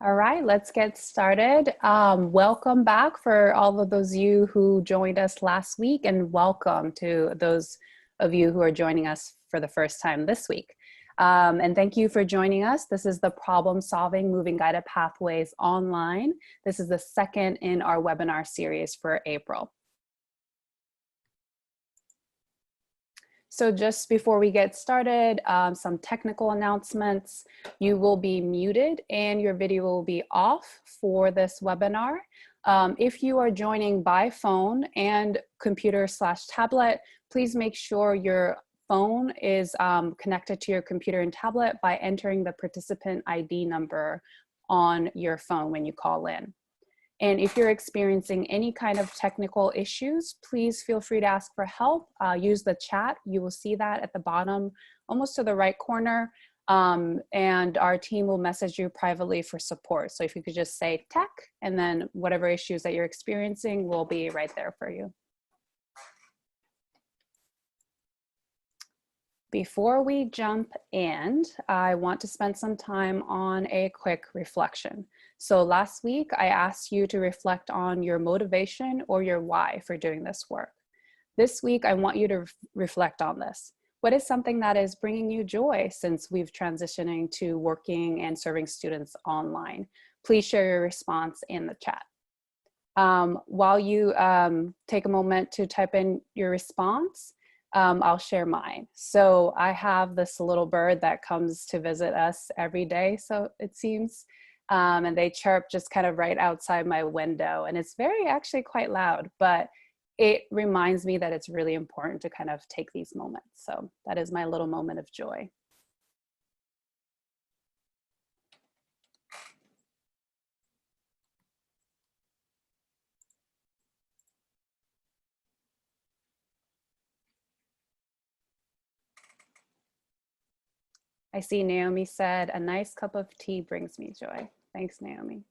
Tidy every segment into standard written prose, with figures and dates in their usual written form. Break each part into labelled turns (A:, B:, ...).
A: All right, let's get started. Welcome back for all of those of you who joined us last week, and welcome to those of you who are joining us for the first time this week. And thank you for joining us. This is the Problem Solving Moving Guided Pathways Online. This is the second in our webinar series for April. So just before we get started, some technical announcements. You will be muted and your video will be off for this webinar. If you are joining by phone and computer/tablet, please make sure your phone is connected to your computer and tablet by entering the participant ID number on your phone when you call in. And if you're experiencing any kind of technical issues, please feel free to ask for help. Use the chat. You will see that at the bottom, almost to the right corner. And our team will message you privately for support. So if you could just say tech, and then whatever issues that you're experiencing will be right there for you. Before we jump in, I want to spend some time on a quick reflection. So last week, I asked you to reflect on your motivation or your why for doing this work. This week, I want you to reflect on this. What is something that is bringing you joy since we've transitioning to working and serving students online? Please share your response in the chat. While you take a moment to type in your response, I'll share mine. So I have this little bird that comes to visit us every day, so it seems, and they chirp just kind of right outside my window, and it's actually quite loud, but it reminds me that it's really important to kind of take these moments. So that is my little moment of joy. I see Naomi said, a nice cup of tea brings me joy. Thanks, Naomi.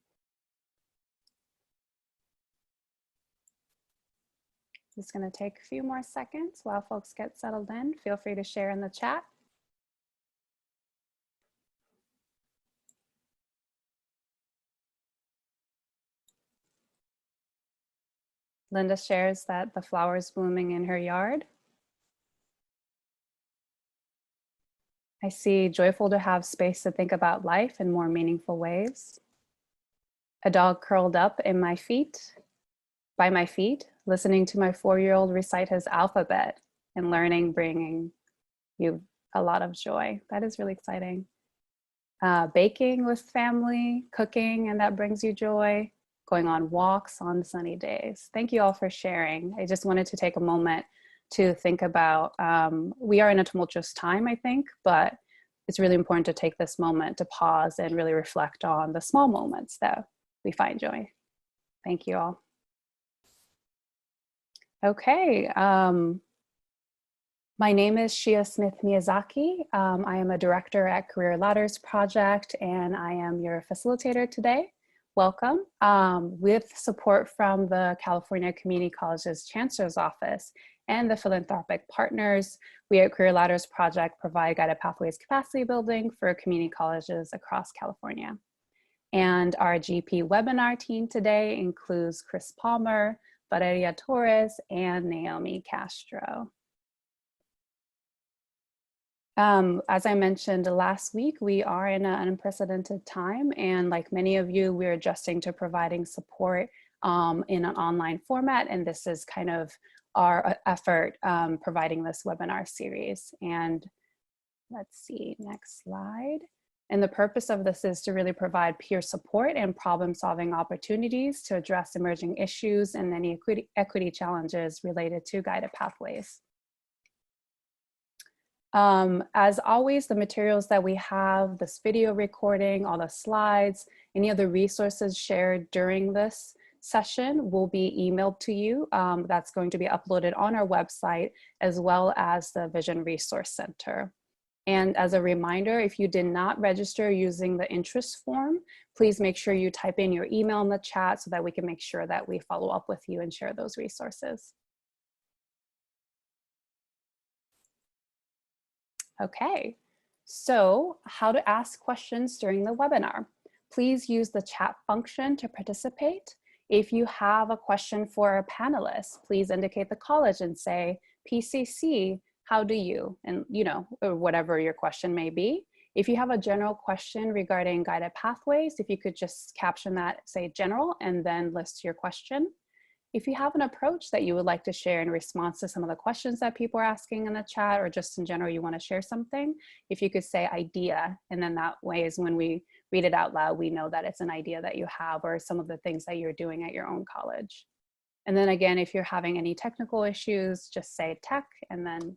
A: Just gonna take a few more seconds while folks get settled in. Feel free to share in the chat. Linda shares that the flowers blooming in her yard. I see joyful to have space to think about life in more meaningful ways. A dog curled up in by my feet, listening to my 4-year-old recite his alphabet and learning, bringing you a lot of joy. That is really exciting. Baking with family, cooking, and that brings you joy. Going on walks on sunny days. Thank you all for sharing. I just wanted to take a moment to think about, we are in a tumultuous time, I think, but it's really important to take this moment to pause and really reflect on the small moments that we find joy. Thank you all. Okay, my name is Shia Smith Miyazaki. I am a director at Career Ladders Project, and I am your facilitator today. Welcome. With support from the California Community College's Chancellor's Office and the philanthropic partners, we at Career Ladders Project provide guided pathways capacity building for community colleges across California. And our GP webinar team today includes Chris Palmer, Valeria Torres, and Naomi Castro. As I mentioned last week, we are in an unprecedented time, and like many of you, we're adjusting to providing support in an online format, and this is kind of our effort providing this webinar series. And let's see, next slide. And the purpose of this is to really provide peer support and problem-solving opportunities to address emerging issues and any equity challenges related to guided pathways. As always, the materials that we have, this video recording, all the slides, any other resources shared during this session will be emailed to you. That's going to be uploaded on our website, as well as the Vision Resource Center. And as a reminder, if you did not register using the interest form, please make sure you type in your email in the chat so that we can make sure that we follow up with you and share those resources. Okay, so how to ask questions during the webinar. Please use the chat function to participate. If you have a question for a panelist, please indicate the college and say, PCC, how do you? And, or whatever your question may be. If you have a general question regarding guided pathways, if you could just caption that, say general, and then list your question. If you have an approach that you would like to share in response to some of the questions that people are asking in the chat, or just in general, you want to share something, if you could say idea, and then that way is when we read it out loud, we know that it's an idea that you have or some of the things that you're doing at your own college. And then again, if you're having any technical issues, just say tech and then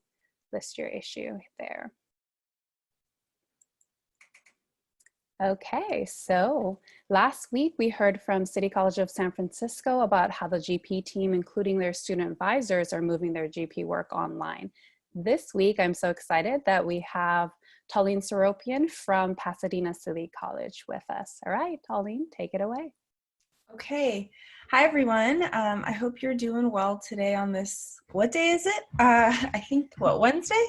A: list your issue there. Okay, so last week we heard from City College of San Francisco about how the GP team, including their student advisors, are moving their GP work online. This week, I'm so excited that we have Taleen Seropian from Pasadena City College with us. All right, Taleen, take it away.
B: Okay. Hi, everyone. I hope you're doing well today on this, what day is it? I think, Wednesday?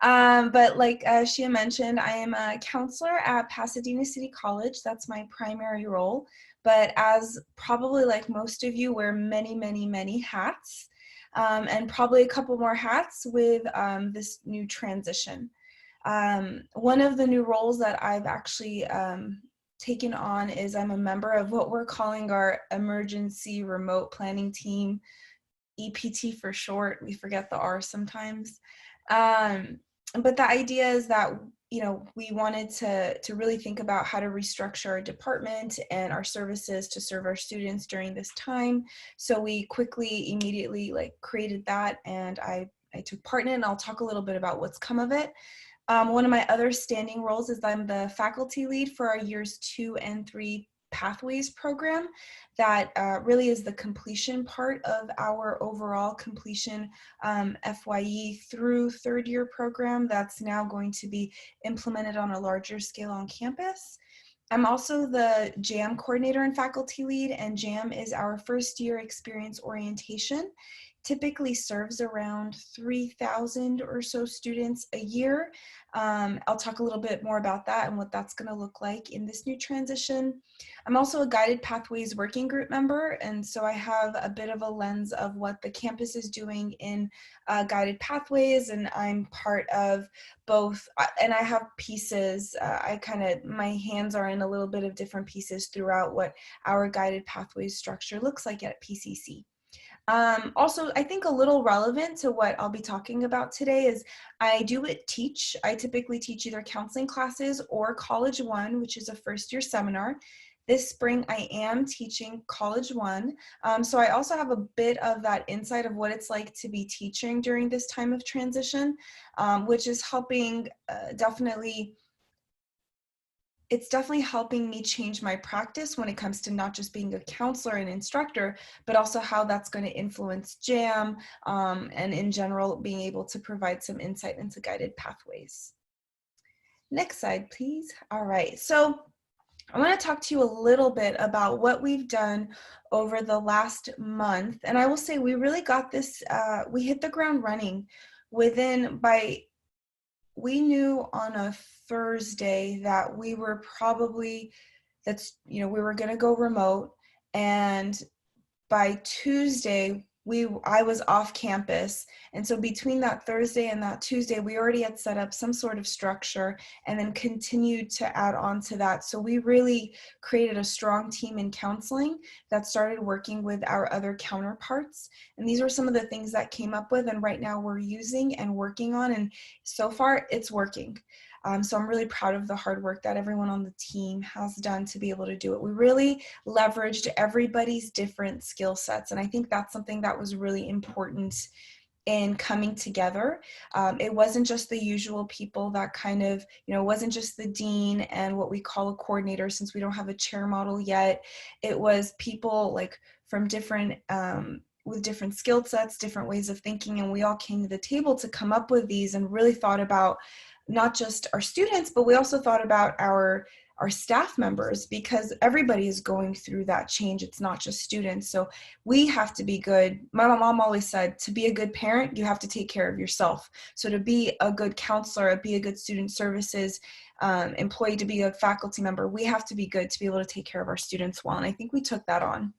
B: But like Shia mentioned, I am a counselor at Pasadena City College. That's my primary role. But as probably like most of you, wear many, many, many hats, and probably a couple more hats with this new transition. One of the new roles that I've actually taken on is I'm a member of what we're calling our Emergency Remote Planning Team, EPT for short. We forget the R sometimes. But the idea is that, we wanted to really think about how to restructure our department and our services to serve our students during this time. So we quickly, immediately created that, and I took part in it, and I'll talk a little bit about what's come of it. One of my other standing roles is I'm the faculty lead for our years 2 and 3 Pathways program. That really is the completion part of our overall completion FYE through third year program that's now going to be implemented on a larger scale on campus. I'm also the JAM coordinator and faculty lead, and JAM is our first year experience orientation. Typically serves around 3,000 or so students a year. I'll talk a little bit more about that and what that's going to look like in this new transition. I'm also a Guided Pathways Working Group member, and so I have a bit of a lens of what the campus is doing in Guided Pathways, and I'm part of both, and I have pieces, my hands are in a little bit of different pieces throughout what our Guided Pathways structure looks like at PCC. Also, I think a little relevant to what I'll be talking about today is I teach. I typically teach either counseling classes or College 1, which is a first year seminar. This spring, I am teaching College 1. So I also have a bit of that insight of what it's like to be teaching during this time of transition, which is helping it's definitely helping me change my practice when it comes to not just being a counselor and instructor, but also how that's going to influence JAM, and in general, being able to provide some insight into Guided Pathways. Next slide, please. All right, so I want to talk to you a little bit about what we've done over the last month. And I will say we really got this, we hit the ground running we knew on a Thursday that we were we were going to go remote, and by Tuesday I was off campus, and so between that Thursday and that Tuesday we already had set up some sort of structure and then continued to add on to that. So we really created a strong team in counseling that started working with our other counterparts, and these are some of the things that came up with, and right now we're using and working on, and so far it's working. So I'm really proud of the hard work that everyone on the team has done to be able to do it. We really leveraged everybody's different skill sets, and I think that's something that was really important in coming together. It wasn't just the usual people that it wasn't just the dean and what we call a coordinator, since we don't have a chair model yet. It was people from different with different skill sets, different ways of thinking, and we all came to the table to come up with these and really thought about not just our students, but we also thought about our our staff members, because everybody is going through that change. It's not just students. So we have to be good. My mom always said, to be a good parent, you have to take care of yourself. So to be a good counselor, be a good student services employee, to be a faculty member, we have to be good to be able to take care of our students well. And I think we took that on.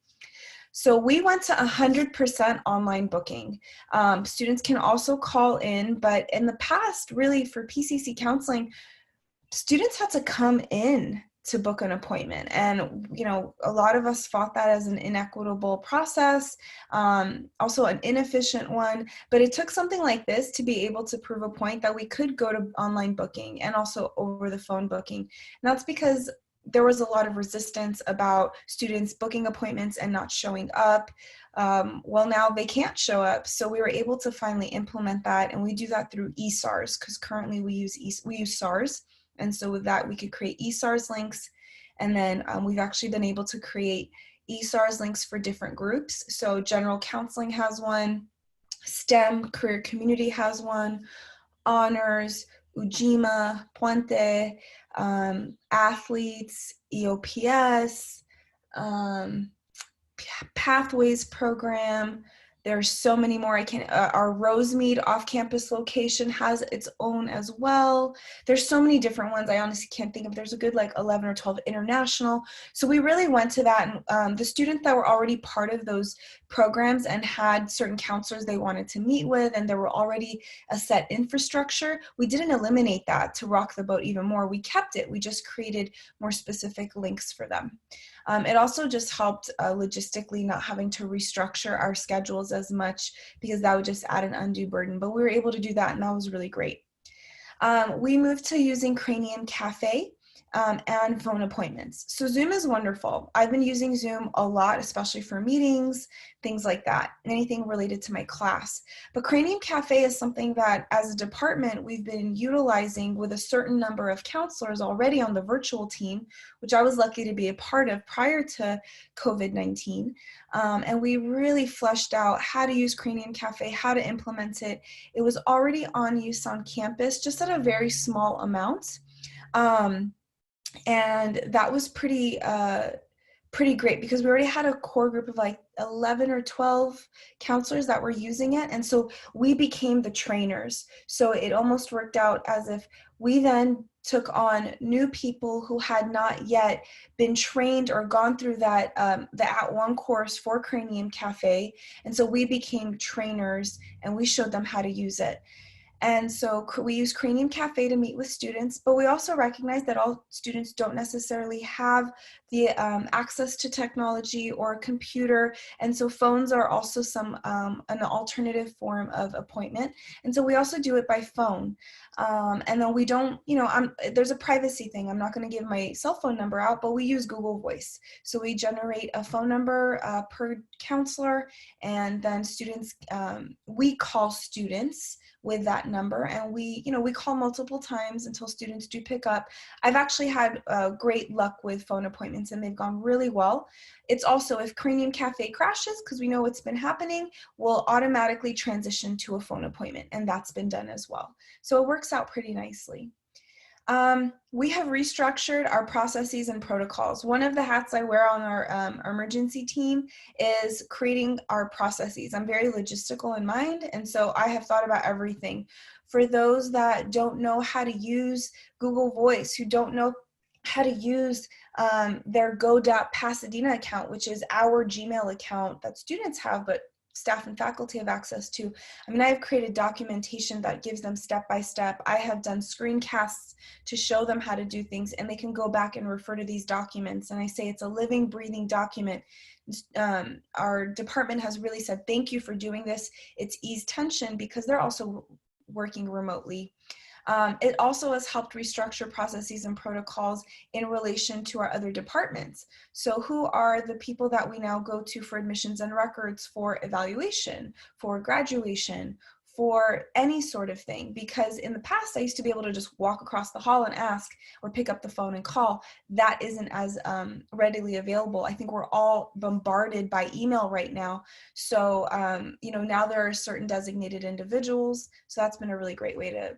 B: So we went to 100% online booking. Students can also call in, but in the past, really for PCC counseling, students had to come in to book an appointment. And, you know, a lot of us fought that as an inequitable process, also an inefficient one. But it took something like this to be able to prove a point that we could go to online booking and also over the phone booking. And that's because there was a lot of resistance about students booking appointments and not showing up. Well, now they can't show up. So we were able to finally implement that. And we do that through eSARS, because currently we use SARS. And so with that, we could create eSARS links. And then we've actually been able to create eSARS links for different groups. So general counseling has one, STEM, career community has one, honors, Ujima, Puente, athletes, EOPS, Pathways program. There's so many more. Our Rosemead off-campus location has its own as well. There's so many different ones. I honestly can't think of. There's a good like 11 or 12 international. So we really went to that, and the students that were already part of those programs and had certain counselors they wanted to meet with, and there were already a set infrastructure, we didn't eliminate that to rock the boat even more. We kept it. We just created more specific links for them. It also just helped logistically, not having to restructure our schedules as much, because that would just add an undue burden. But we were able to do that, and that was really great. We moved to using Cranium Cafe and phone appointments. So Zoom is wonderful. I've been using Zoom a lot, especially for meetings, things like that, anything related to my class. But Cranium Cafe is something that as a department, we've been utilizing with a certain number of counselors already on the virtual team, which I was lucky to be a part of prior to COVID-19. And we really fleshed out how to use Cranium Cafe, how to implement it. It was already on use on campus, just at a very small amount. And that was pretty great, because we already had a core group of like 11 or 12 counselors that were using it. And so we became the trainers. So it almost worked out as if we then took on new people who had not yet been trained or gone through that the @ONE course for Cranium Cafe. And so we became trainers, and we showed them how to use it. And so we use Cranium Cafe to meet with students, but we also recognize that all students don't necessarily have the access to technology or a computer. And so phones are also an alternative form of appointment. And so we also do it by phone. And then we don't, there's a privacy thing. I'm not going to give my cell phone number out, but we use Google Voice. So we generate a phone number per counselor, and then students, we call students with that number, and we call multiple times until students do pick up. I've actually had great luck with phone appointments, and they've gone really well. It's also, if Cranium Cafe crashes, because we know it's been happening, we'll automatically transition to a phone appointment, and that's been done as well. So it works out pretty nicely. We have restructured our processes and protocols. One of the hats I wear on our emergency team is creating our processes. I'm very logistical in mind, and so I have thought about everything. For those that don't know how to use Google Voice, who don't know how to use their Pasadena account, which is our Gmail account that students have, but staff and faculty have access to. I mean, I have created documentation that gives them step-by-step. I have done screencasts to show them how to do things, and they can go back and refer to these documents. And I say it's a living, breathing document. Our department has really said, thank you for doing this. It's eased tension because they're also working remotely. It also has helped restructure processes and protocols in relation to our other departments. So who are the people that we now go to for admissions and records, for evaluation, for graduation, for any sort of thing? Because in the past, I used to be able to just walk across the hall and ask, or pick up the phone and call. That isn't as readily available. I think we're all bombarded by email right now. So, now there are certain designated individuals. So that's been a really great way to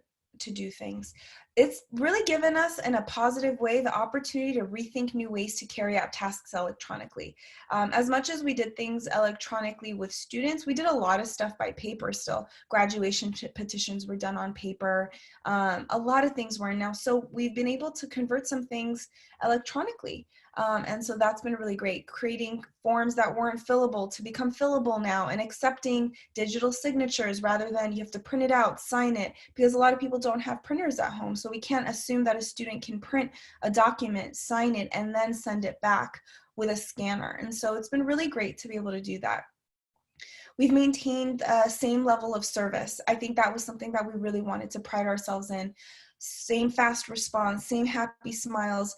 B: do things. It's really given us in a positive way the opportunity to rethink new ways to carry out tasks electronically. As much as we did things electronically with students, we did a lot of stuff by paper still. Graduation petitions were done on paper. A lot of things were now. So we've been able to convert some things electronically. And so that's been really great, creating forms that weren't fillable to become fillable now, and accepting digital signatures rather than you have to print it out, sign it, because a lot of people don't have printers at home. So we can't assume that a student can print a document, sign it, and then send it back with a scanner. And so it's been really great to be able to do that. We've maintained same level of service. I think that was something that we really wanted to pride ourselves in. Same fast response, same happy smiles.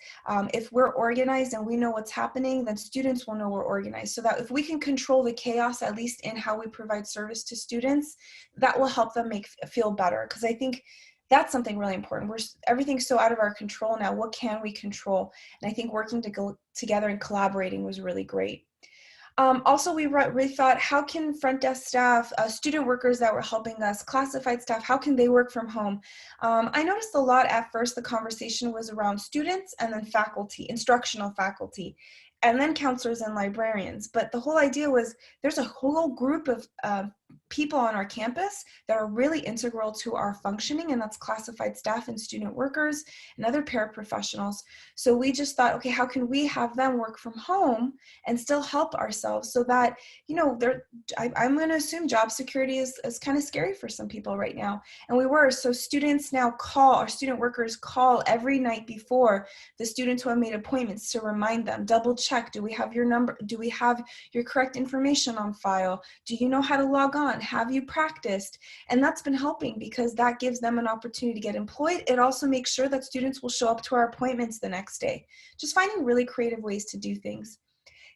B: If we're organized and we know what's happening, then students will know we're organized. So that if we can control the chaos, at least in how we provide service to students, that will help them feel better. Because I think that's something really important. Everything's so out of our control now. What can we control? And I think working together and collaborating was really great. Also, we thought, how can front desk staff, student workers that were helping us, classified staff, how can they work from home? I noticed a lot at first, the conversation was around students and then faculty, instructional faculty, and then counselors and librarians. But the whole idea was there's a whole group of people on our campus that are really integral to our functioning, and that's classified staff and student workers and other paraprofessionals. So we just thought, okay, how can we have them work from home and still help ourselves, so that, you know, I'm going to assume job security is kind of scary for some people right now. And we were, so students now call, our student workers call every night before the students who have made appointments to remind them, double check, do we have your number? Do we have your correct information on file? Do you know how to log on? Have you practiced? And that's been helping, because that gives them an opportunity to get employed. It also makes sure that students will show up to our appointments the next day. Just finding really creative ways to do things.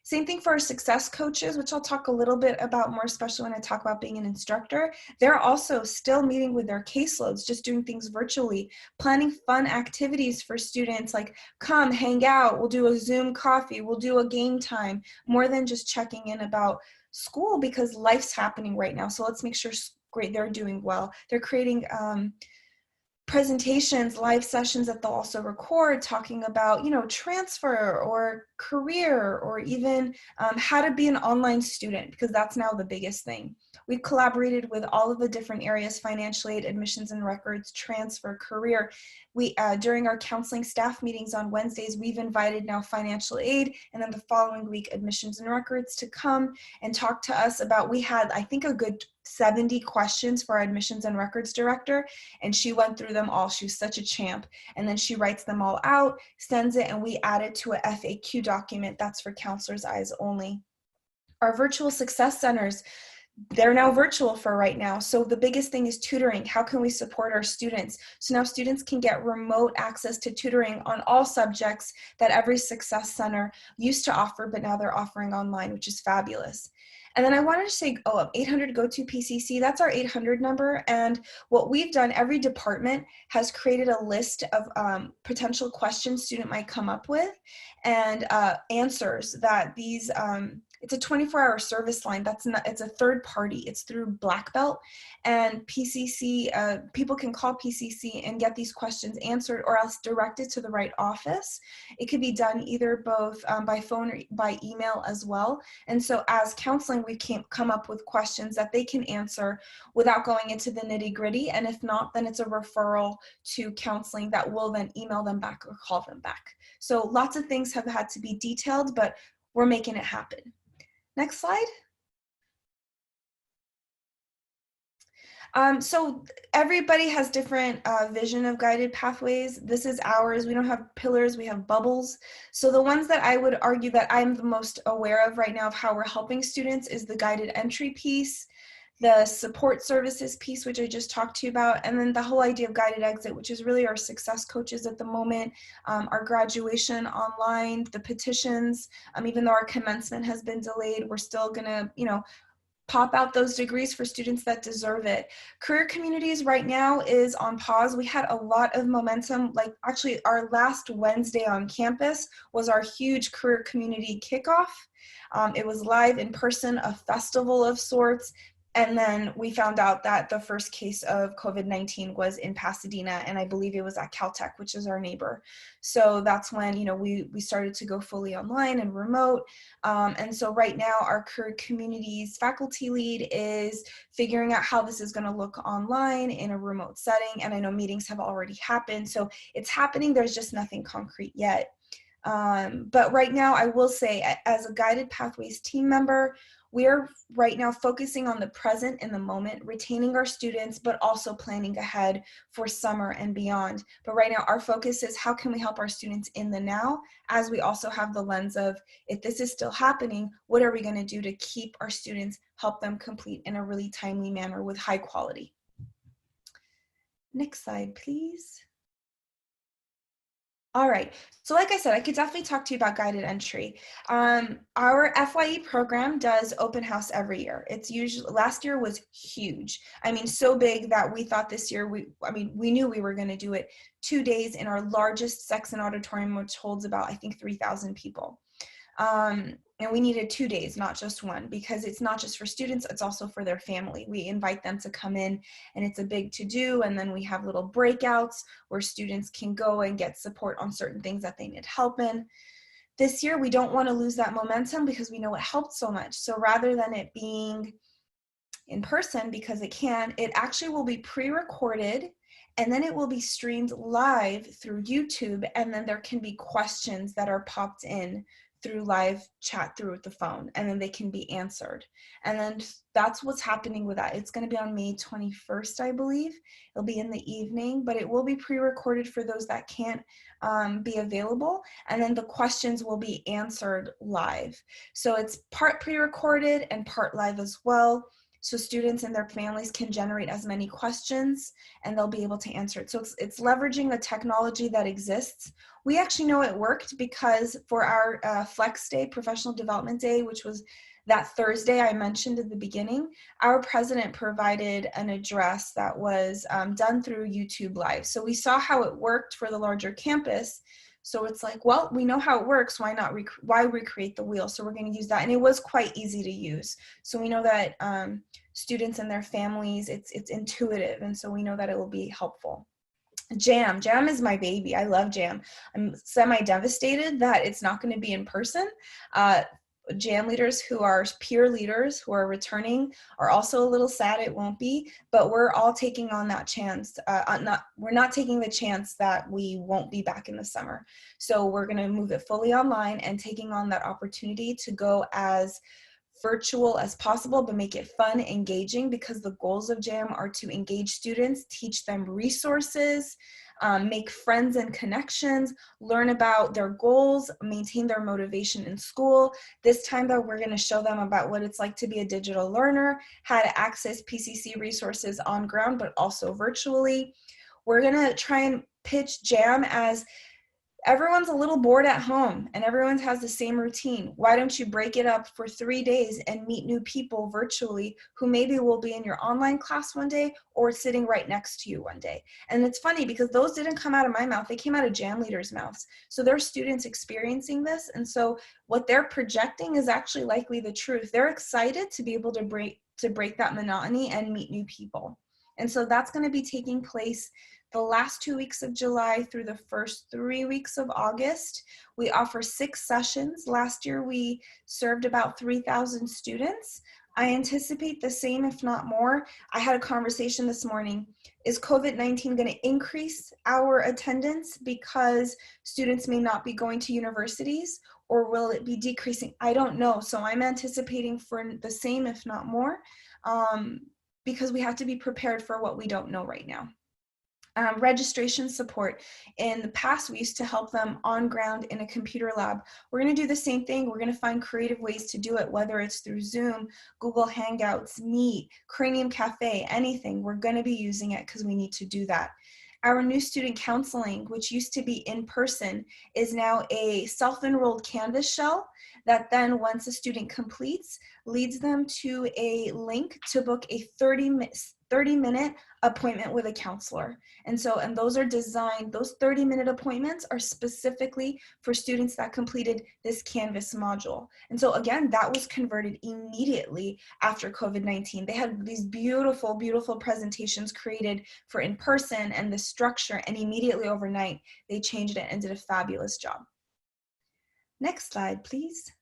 B: Same thing for our success coaches, which I'll talk a little bit about more, especially when I talk about being an instructor. They're also still meeting with their caseloads, just doing things virtually, planning fun activities for students, like come hang out, we'll do a Zoom coffee, we'll do a game time, more than just checking in about school, because life's happening right now. So let's make sure they're doing well. They're creating presentations, live sessions that they'll also record, talking about, you know, transfer or career, or even how to be an online student, because that's now the biggest thing. We've collaborated with all of the different areas: financial aid, admissions and records, transfer, career. We during our counseling staff meetings on Wednesdays, we've invited now financial aid, and then the following week admissions and records, to come and talk to us about, we had, I think, a good 70 questions for our admissions and records director, and she went through them all. She was such a champ. And then she writes them all out, sends it, and we add it to a FAQ document that's for counselors' eyes only. Our virtual success centers, they're now virtual for right now. So the biggest thing is tutoring. How can we support our students? So now students can get remote access to tutoring on all subjects that every success center used to offer, but now they're offering online, which is fabulous. And then I wanted to say, 800 go to PCC, that's our 800 number. And what we've done, every department has created a list of potential questions student might come up with, and answers that these, it's a 24-hour service line. It's a third party. It's through Black Belt, and PCC, people can call PCC and get these questions answered, or else directed to the right office. It could be done either both by phone or by email as well. And so as counseling, we can come up with questions that they can answer without going into the nitty-gritty. And if not, then it's a referral to counseling that will then email them back or call them back. So lots of things have had to be detailed, but we're making it happen. Next slide. So everybody has different vision of guided pathways. This is ours. We don't have pillars, we have bubbles. So the ones that I would argue that I'm the most aware of right now of how we're helping students is the guided entry piece, the support services piece, which I just talked to you about, and then the whole idea of guided exit, which is really our success coaches at the moment, our graduation online, the petitions, even though our commencement has been delayed, we're still gonna, pop out those degrees for students that deserve it. Career communities right now is on pause. We had a lot of momentum, like actually our last Wednesday on campus was our huge career community kickoff. It was live in person, a festival of sorts. And then we found out that the first case of COVID-19 was in Pasadena, and I believe it was at Caltech, which is our neighbor. So that's when, you know, we started to go fully online and remote. And so right now our community's faculty lead is figuring out how this is going to look online in a remote setting. And I know meetings have already happened. So it's happening. There's just nothing concrete yet. But right now, I will say, as a Guided Pathways team member, we are right now focusing on the present in the moment, retaining our students, but also planning ahead for summer and beyond. But right now, our focus is how can we help our students in the now, as we also have the lens of, if this is still happening, what are we going to do to keep our students, help them complete in a really timely manner with high quality. Next slide, please. All right, so like I said, I could definitely talk to you about guided entry. Our FYE program does open house every year. It's usually, last year was huge. I mean, so big that we thought this year, we knew we were gonna do it 2 days in our largest section auditorium, which holds about, I think, 3,000 people. And we needed 2 days, not just one, because it's not just for students, it's also for their family. We invite them to come in, and it's a big to-do, and then we have little breakouts where students can go and get support on certain things that they need help in. This year, we don't want to lose that momentum because we know it helped so much. So rather than it being in person, because it actually will be pre-recorded, and then it will be streamed live through YouTube, and then there can be questions that are popped in through live chat through the phone, and then they can be answered. And then that's what's happening with that. It's going to be on May 21st, I believe. It'll be in the evening, but it will be pre-recorded for those that can't be available. And then the questions will be answered live. So it's part pre-recorded and part live as well. So students and their families can generate as many questions and they'll be able to answer it. So it's leveraging the technology that exists. We actually know it worked because for our Flex Day, Professional Development Day, which was that Thursday I mentioned at the beginning, our president provided an address that was done through YouTube Live. So we saw how it worked for the larger campus. So it's like, well, we know how it works. Why not why recreate the wheel? So we're going to use that. And it was quite easy to use. So we know that students and their families, it's intuitive. And so we know that it will be helpful. Jam is my baby. I love Jam. I'm semi-devastated that it's not going to be in person. Jam leaders who are peer leaders who are returning are also a little sad it won't be, but we're all taking on that chance. We're not taking the chance that we won't be back in the summer. So we're going to move it fully online and taking on that opportunity to go as virtual as possible, but make it fun, engaging, because the goals of JAM are to engage students, teach them resources, make friends and connections, learn about their goals, maintain their motivation in school. This time though, we're going to show them about what it's like to be a digital learner, how to access PCC resources on ground, but also virtually. We're going to try and pitch JAM as everyone's a little bored at home and everyone has the same routine. Why don't you break it up for 3 days and meet new people virtually who maybe will be in your online class one day or sitting right next to you one day? And it's funny because those didn't come out of my mouth. They came out of JAM leaders' mouths. So they're students experiencing this. And so what they're projecting is actually likely the truth. They're excited to be able to break that monotony and meet new people. And so that's going to be taking place the last 2 weeks of July through the first 3 weeks of August. We offer 6 sessions. Last year, we served about 3,000 students. I anticipate the same, if not more. I had a conversation this morning. Is COVID-19 going to increase our attendance because students may not be going to universities, or will it be decreasing? I don't know. So I'm anticipating for the same, if not more, because we have to be prepared for what we don't know right now. Registration support. In the past, we used to help them on ground in a computer lab. We're going to do the same thing. We're going to find creative ways to do it, whether it's through Zoom, Google Hangouts, Meet, Cranium Cafe, anything. We're going to be using it because we need to do that. Our new student counseling, which used to be in person, is now a self-enrolled Canvas shell that then, once a student completes, leads them to a link to book a 30-minute appointment with a counselor. And those are designed, those 30-minute appointments are specifically for students that completed this Canvas module. And so again, that was converted immediately after COVID-19. They had these beautiful, beautiful presentations created for in-person and the structure, and immediately overnight, they changed it and did a fabulous job. Next slide, please.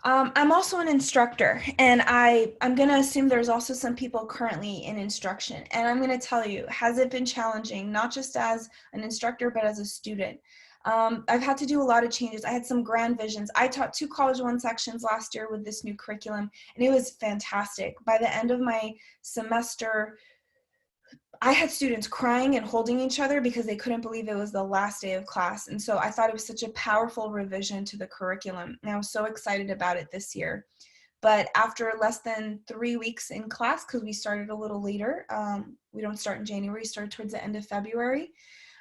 B: I'm also an instructor, and I'm going to assume there's also some people currently in instruction. And I'm going to tell you, has it been challenging, not just as an instructor, but as a student? I've had to do a lot of changes. I had some grand visions. I taught 2 College 1 sections last year with this new curriculum, and it was fantastic. By the end of my semester, I had students crying and holding each other because they couldn't believe it was the last day of class. And so I thought it was such a powerful revision to the curriculum. And I was so excited about it this year. But after less than 3 weeks in class, because we started a little later, we don't start in January, we started towards the end of February,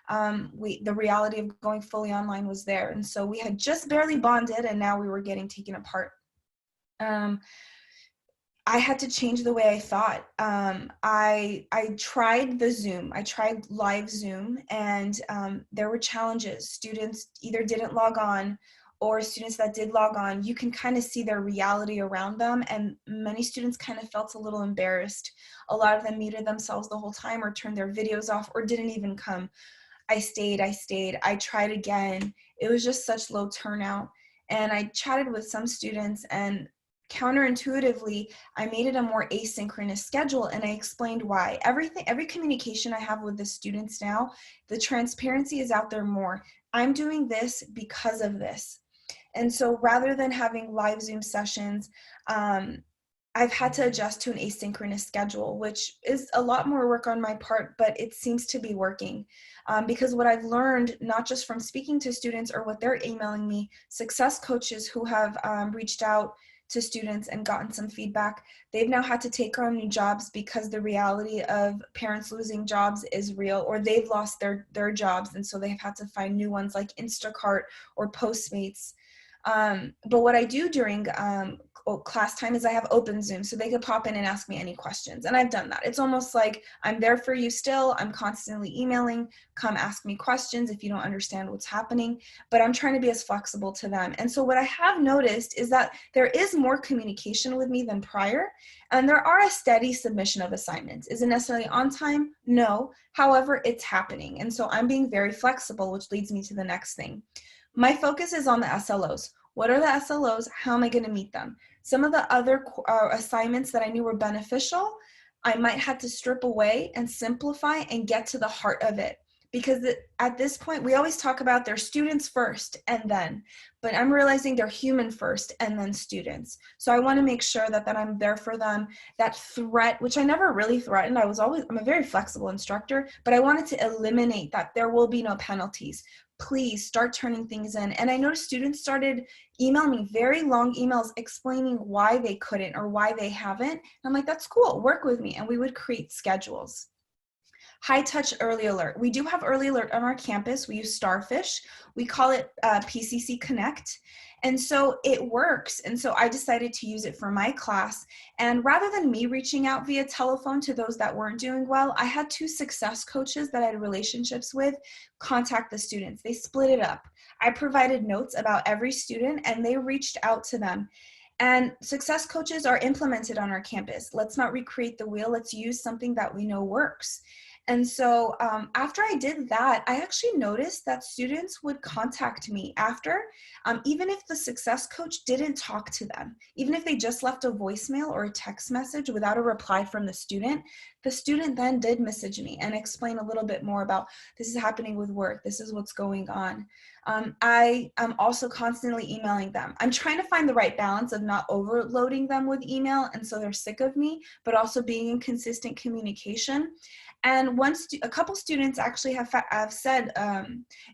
B: the reality of going fully online was there. And so we had just barely bonded, and now we were getting taken apart. I had to change the way I thought. I tried the Zoom. I tried live Zoom, and there were challenges. Students either didn't log on, or students that did log on, you can kind of see their reality around them, and many students kind of felt a little embarrassed. A lot of them muted themselves the whole time, or turned their videos off, or didn't even come. I stayed. I tried again. It was just such low turnout. And I chatted with some students, and counterintuitively, I made it a more asynchronous schedule, and I explained why. Every communication I have with the students now, the transparency is out there more. I'm doing this because of this. And so rather than having live Zoom sessions, I've had to adjust to an asynchronous schedule, which is a lot more work on my part, but it seems to be working. Because what I've learned, not just from speaking to students or what they're emailing me, success coaches who have reached out to students and gotten some feedback, they've now had to take on new jobs because the reality of parents losing jobs is real, or they've lost their jobs, and so they've had to find new ones like Instacart or Postmates. But what I do during class time is I have open Zoom, so they could pop in and ask me any questions. And I've done that. It's almost like I'm there for you still. I'm constantly emailing, come ask me questions if you don't understand what's happening, but I'm trying to be as flexible to them. And so what I have noticed is that there is more communication with me than prior, and there are a steady submission of assignments. Is it necessarily on time? No. However, it's happening. And so I'm being very flexible, which leads me to the next thing. My focus is on the SLOs. What are the SLOs? How am I going to meet them? Some of the other assignments that I knew were beneficial, I might have to strip away and simplify and get to the heart of it. Because at this point, we always talk about their students first and then, but I'm realizing they're human first and then students. So I want to make sure that I'm there for them. That threat, which I never really threatened, I'm a very flexible instructor, but I wanted to eliminate that there will be no penalties. Please start turning things in. And I noticed students started emailing me very long emails explaining why they couldn't or why they haven't. And I'm like, that's cool, work with me. And we would create schedules. High touch early alert. We do have early alert on our campus. We use Starfish. We call it PCC Connect. And so it works. And so I decided to use it for my class. And rather than me reaching out via telephone to those that weren't doing well, I had 2 success coaches that I had relationships with contact the students. They split it up. I provided notes about every student, and they reached out to them. And success coaches are implemented on our campus. Let's not recreate the wheel. Let's use something that we know works. And so after I did that, I actually noticed that students would contact me after, even if the success coach didn't talk to them, even if they just left a voicemail or a text message without a reply from the student then did message me and explain a little bit more about this is happening with work, this is what's going on. I am also constantly emailing them. I'm trying to find the right balance of not overloading them with email and so they're sick of me, but also being in consistent communication. And a couple students actually have said,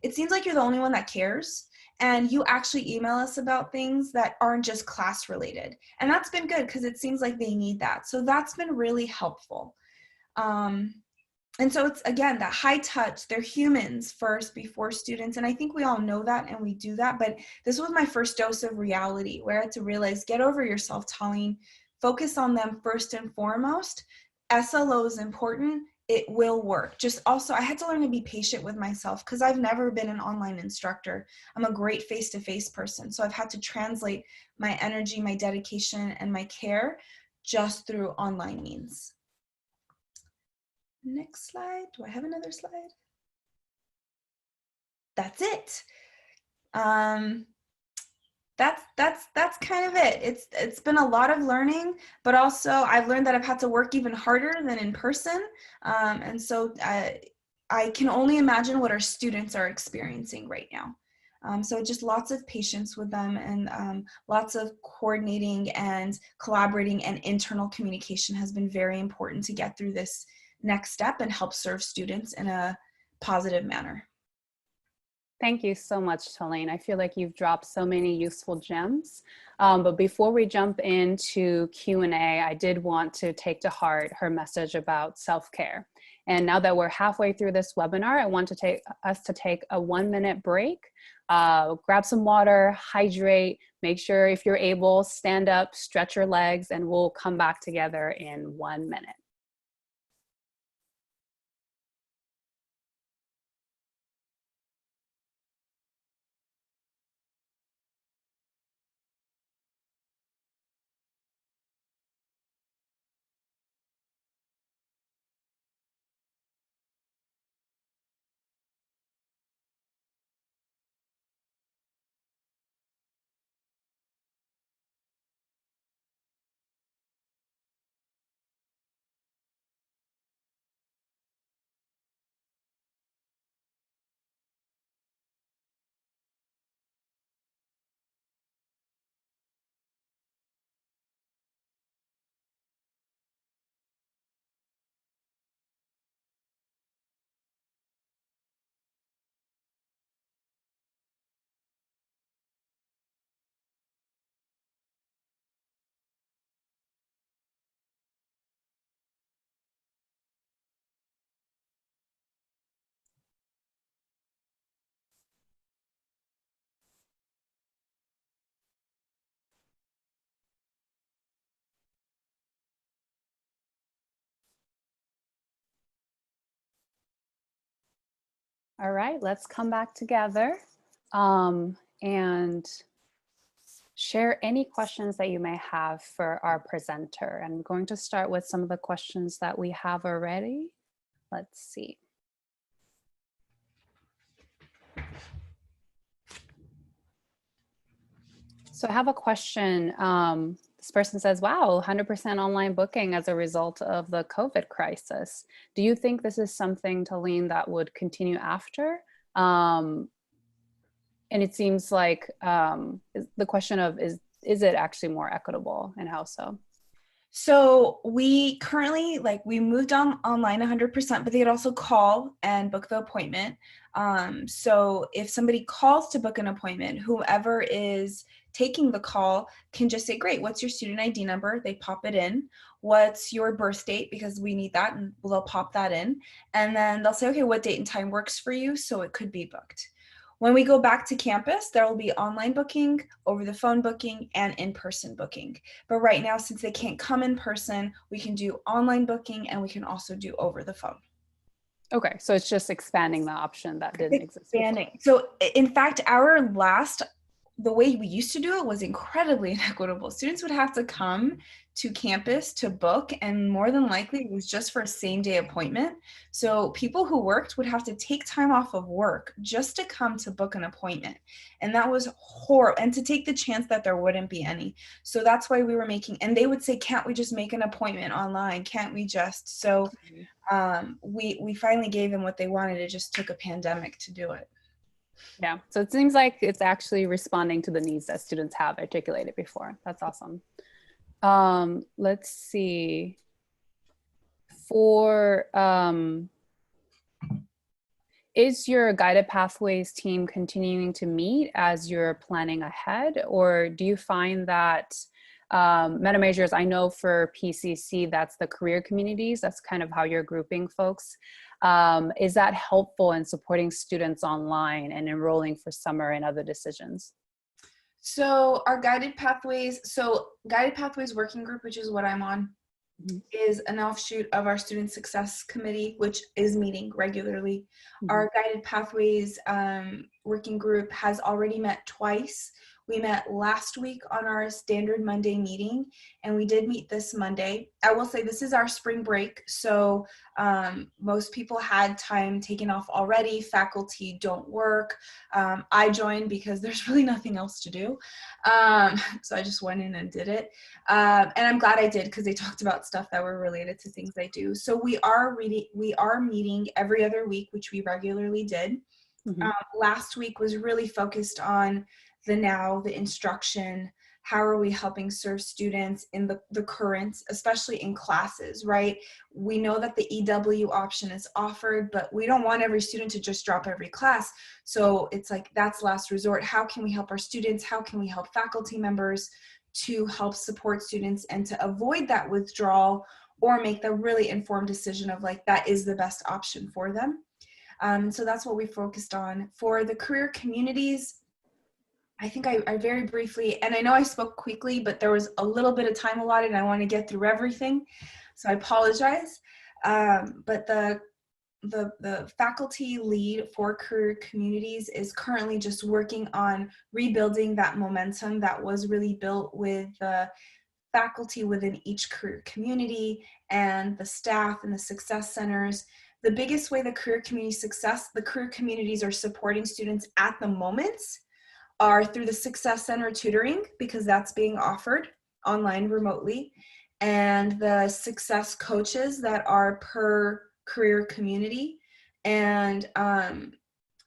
B: it seems like you're the only one that cares, and you actually email us about things that aren't just class related. And that's been good because it seems like they need that. So that's been really helpful. And so it's, again, that high touch, they're humans first before students. And I think we all know that and we do that. But this was my first dose of reality where I had to realize, get over yourself, Taleen. focus on them first and foremost. SLO is important. It will work. Just also, I had to learn to be patient with myself because I've never been an online instructor. I'm a great face-to-face person. So I've had to translate my energy, my dedication, and my care just through online means. Next slide. Do I have another slide? That's it. That's kind of it. It's been a lot of learning, but also I've learned that I've had to work even harder than in person. And so I can only imagine what our students are experiencing right now. So just lots of patience with them, and lots of coordinating and collaborating, and internal communication has been very important to get through this next step and help serve students in a positive manner.
A: Thank you so much, Taleen. I feel like you've dropped so many useful gems. But before we jump into Q&A, I did want to take to heart her message about self-care. And now that we're halfway through this webinar, I want us to take a 1-minute break, grab some water, hydrate, make sure if you're able, stand up, stretch your legs, and we'll come back together in 1 minute. All right, let's come back together and share any questions that you may have for our presenter. I'm going to start with some of the questions that we have already. Let's see. So I have a question. This person says, wow, 100% online booking as a result of the COVID crisis. Do you think this is something, Taleen, that would continue after? And it seems like the question of, is it actually more equitable, and how so?
B: So we currently, we moved on online 100%, but they could also call and book the appointment. So if somebody calls to book an appointment, whoever is taking the call can just say, great, what's your student ID number? They pop it in. What's your birth date? Because we need that, and they'll pop that in. And then they'll say, okay, what date and time works for you? So it could be booked. When we go back to campus, there will be online booking, over the phone booking, and in-person booking. But right now, since they can't come in person, we can do online booking, and we can also do over the phone.
A: Okay, so it's just expanding the option that didn't exist before.
B: So in fact, the way we used to do it was incredibly inequitable. Students would have to come to campus to book, and more than likely it was just for a same-day appointment. So people who worked would have to take time off of work just to come to book an appointment. And that was horrible, and to take the chance that there wouldn't be any. So that's why we were and they would say, can't we just make an appointment online? Can't we just? So we finally gave them what they wanted. It just took a pandemic to do it.
A: Yeah, so it seems like it's actually responding to the needs that students have articulated before. That's awesome. Let's see. Is your Guided Pathways team continuing to meet as you're planning ahead? Or do you find that meta majors, I know for PCC, that's the career communities, that's kind of how you're grouping folks. Is that helpful in supporting students online and enrolling for summer and other decisions?
B: So our Guided Pathways Working Group, which is what I'm on, is an offshoot of our Student Success Committee, which is meeting regularly. Our Guided Pathways Working Group has already met twice. We met last week on our standard Monday meeting, and we did meet this Monday. I will say this is our spring break, so most people had time taken off already. Faculty don't work. I joined because there's really nothing else to do. So I just went in and did it. And I'm glad I did because they talked about stuff that were related to things I do. So we are meeting every other week, which we regularly did. Last week was really focused on the instruction. How are we helping serve students in the current, especially in classes, right? We know that the EW option is offered, but we don't want every student to just drop every class. So it's like, that's last resort. How can we help our students? How can we help faculty members to help support students and to avoid that withdrawal or make the really informed decision of like, that is the best option for them? So that's what we focused on. For the career communities, I think I very briefly, and I know I spoke quickly, but there was a little bit of time allotted and I want to get through everything. So I apologize. But the faculty lead for career communities is currently just working on rebuilding that momentum that was really built with the faculty within each career community and the staff and the success centers. The biggest way the career communities are supporting students at the moment are through the Success Center tutoring, because that's being offered online remotely, and the success coaches that are per career community, and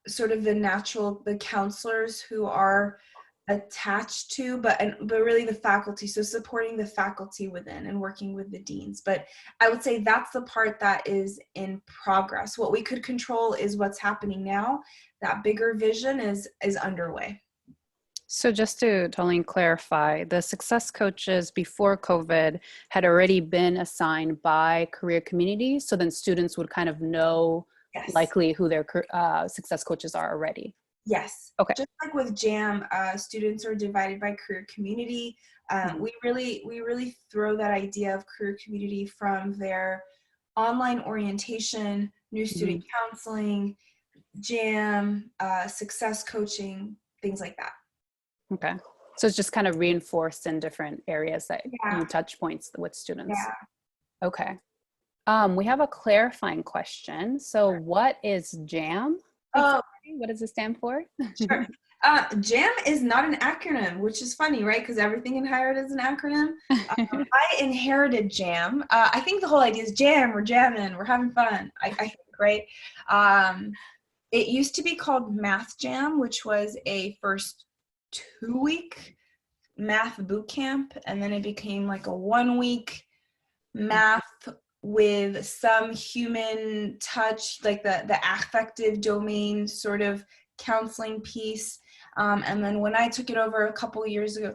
B: sort of the counselors who are attached to, but really the faculty, so supporting the faculty within and working with the deans. But I would say that's the part that is in progress. What we could control is what's happening now. That bigger vision is underway.
A: So just to totally clarify, the success coaches before COVID had already been assigned by career communities, so then students would kind of know likely who their success coaches are already.
B: Yes.
A: Okay.
B: Just like with JAM, students are divided by career community. We really throw that idea of career community from their online orientation, new student counseling, JAM, success coaching, things like that.
A: Okay. So it's just kind of reinforced in different areas that you touch points with students.
B: Yeah.
A: Okay. We have a clarifying question. So what is JAM? What does it stand for?
B: Sure. JAM is not an acronym, which is funny, right? Because everything in higher ed is an acronym. I inherited JAM. I think the whole idea is jam, we're jamming, we're having fun, I think, right? It used to be called Math Jam, which was a first 2-week math boot camp, and then it became like a 1-week math with some human touch, like the affective domain sort of counseling piece. And then when I took it over a couple of years ago,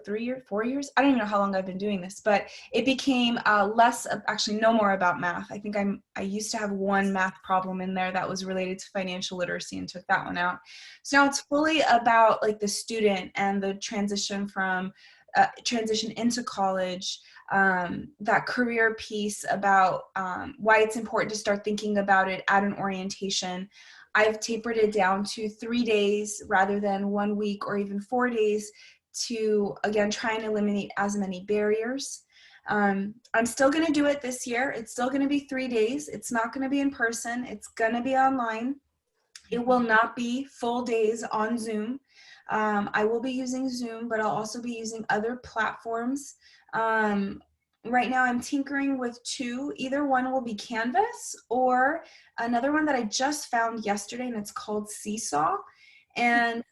B: 4 years, I don't even know how long I've been doing this, but it became actually no more about math. I think I used to have one math problem in there that was related to financial literacy and took that one out. So now it's fully about like the student and the transition into college, that career piece about why it's important to start thinking about it at an orientation. I've tapered it down to 3 days rather than 1 week or even 4 days to, again, try and eliminate as many barriers. I'm still going to do it this year. It's still going to be 3 days. It's not going to be in person. It's going to be online. It will not be full days on Zoom. I will be using Zoom, but I'll also be using other platforms. Right now I'm tinkering with 2. Either one will be Canvas or another one that I just found yesterday, and it's called Seesaw. And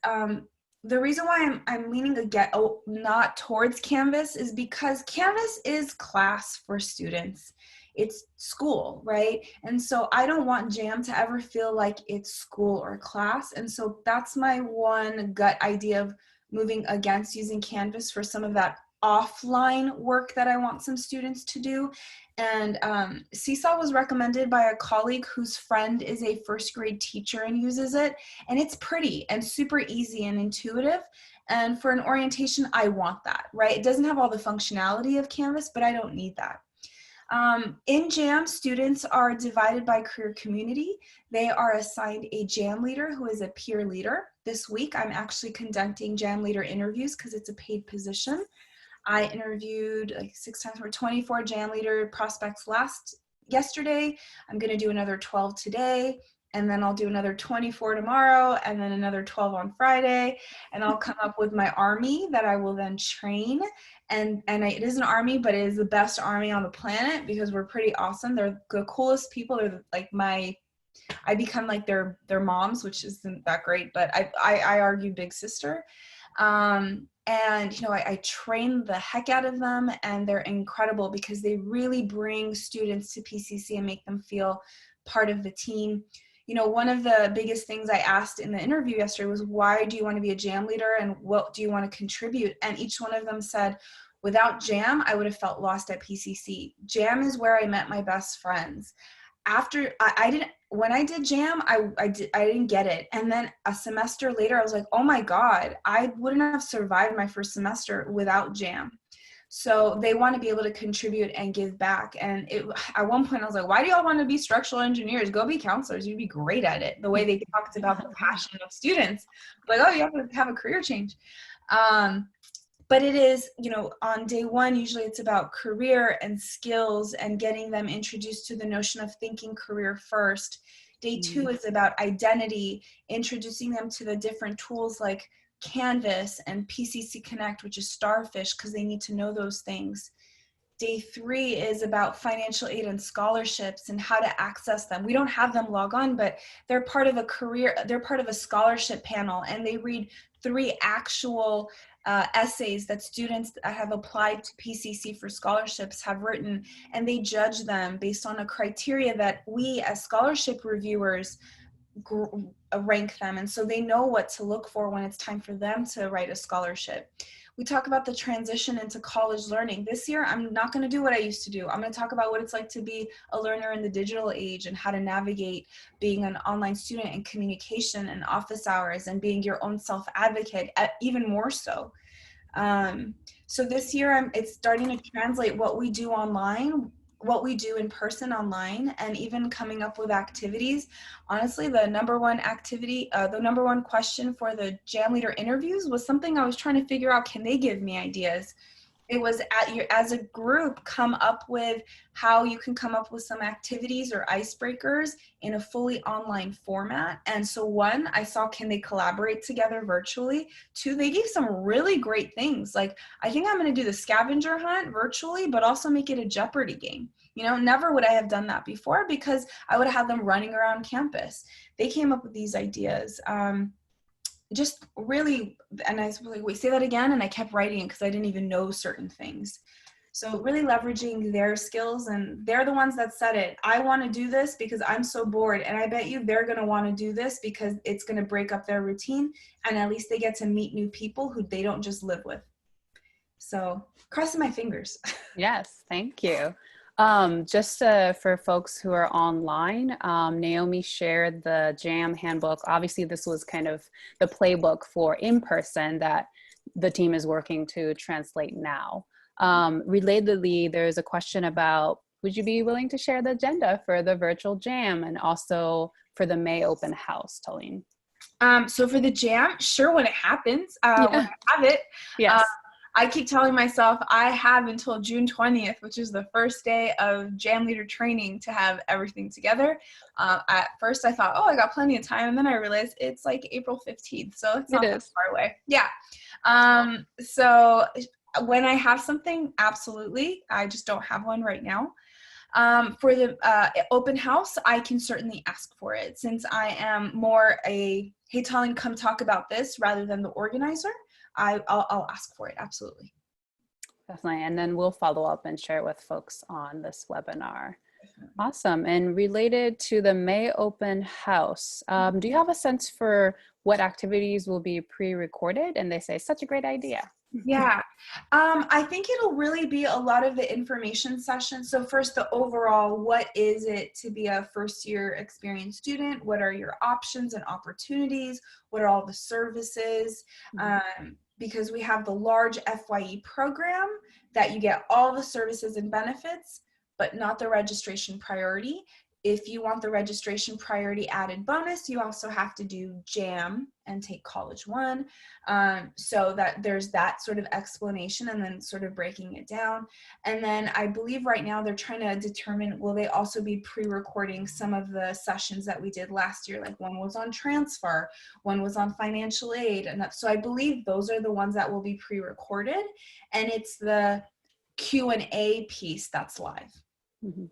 B: the reason why I'm leaning not towards Canvas is because Canvas is class for students. It's school, right? And so I don't want JAM to ever feel like it's school or class. And so that's my one gut idea of moving against using Canvas for some of that offline work that I want some students to do. And Seesaw was recommended by a colleague whose friend is a first grade teacher and uses it. And it's pretty and super easy and intuitive. And for an orientation, I want that, right? It doesn't have all the functionality of Canvas, but I don't need that. In JAM, students are divided by career community. They are assigned a JAM leader who is a peer leader. This week, I'm actually conducting JAM leader interviews because it's a paid position. I interviewed like 6 times for 24 JAM leader prospects yesterday. I'm going to do another 12 today, and then I'll do another 24 tomorrow, and then another 12 on Friday, and I'll come up with my army that I will then train. It is an army, but it is the best army on the planet because we're pretty awesome. They're the coolest people. They're like I become like their moms, which isn't that great, but I argue big sister. And, you know, I train the heck out of them, and they're incredible because they really bring students to PCC and make them feel part of the team. You know, one of the biggest things I asked in the interview yesterday was, why do you want to be a JAM leader and what do you want to contribute? And each one of them said, without JAM, I would have felt lost at PCC. JAM is where I met my best friends. When I did JAM, I didn't get it. And then a semester later, I was like, oh my God, I wouldn't have survived my first semester without JAM. So they want to be able to contribute and give back. And at one point I was like, why do y'all want to be structural engineers? Go be counselors. You'd be great at it. The way they talked about the passion of students. Like, oh, you have to have a career change. But it is, you know, on day one, usually it's about career and skills and getting them introduced to the notion of thinking career first. Day two is about identity, introducing them to the different tools like Canvas and PCC Connect, which is Starfish, because they need to know those things. Day three is about financial aid and scholarships and how to access them. We don't have them log on, but they're part of they're part of a scholarship panel, and they read 3 actual essays that students that have applied to PCC for scholarships have written, and they judge them based on a criteria that we as scholarship reviewers rank them. And so they know what to look for when it's time for them to write a scholarship. We talk about the transition into college learning. This year, I'm not going to do what I used to do. I'm going to talk about what it's like to be a learner in the digital age and how to navigate being an online student and communication and office hours and being your own self-advocate, even more so. So this year, it's starting to translate what we do online, what we do in person online, and even coming up with activities. Honestly, the number one question for the JAM leader interviews was something I was trying to figure out, can they give me ideas? It was as a group, come up with how you can come up with some activities or icebreakers in a fully online format. And so 1, I saw, can they collaborate together virtually? 2, they gave some really great things. Like, I think I'm going to do the scavenger hunt virtually, but also make it a Jeopardy game. You know, never would I have done that before because I would have had them running around campus. They came up with these ideas. Just really, and I was like, wait, say that again. And I kept writing because I didn't even know certain things. So really leveraging their skills, and they're the ones that said it. I want to do this because I'm so bored. And I bet you they're going to want to do this because it's going to break up their routine. And at least they get to meet new people who they don't just live with. So crossing my fingers.
A: Yes, thank you. Just for folks who are online, Naomi shared the JAM handbook. Obviously, this was kind of the playbook for in-person that the team is working to translate now. Relatedly, there's a question about, would you be willing to share the agenda for the virtual JAM and also for the May open house, Taleen?
B: So for the JAM, sure, when it happens, when I have it.
A: Yes.
B: I keep telling myself I have until June 20th, which is the first day of JAM leader training, to have everything together. At first I thought, oh, I got plenty of time. And then I realized it's like April 15th. So it's not that far away. Yeah. So when I have something, absolutely. I just don't have one right now. For the open house, I can certainly ask for it, since I am more hey, Taleen, come talk about this rather than the organizer. I'll ask for it, absolutely.
A: Definitely, and then we'll follow up and share it with folks on this webinar. Awesome. And related to the May open house, do you have a sense for what activities will be pre-recorded? And they say, such a great idea.
B: Yeah. I think it'll really be a lot of the information sessions. So first, the overall, what is it to be a first year experienced student? What are your options and opportunities? What are all the services? Because we have the large FYE program that you get all the services and benefits, but not the registration priority. If you want the registration priority added bonus, you also have to do JAM and take College One. So that there's that sort of explanation and then sort of breaking it down. And then I believe right now they're trying to determine, will they also be pre-recording some of the sessions that we did last year? Like one was on transfer, one was on financial aid. And so I believe those are the ones that will be pre-recorded. And it's the Q&A piece that's live.
A: Mm-hmm.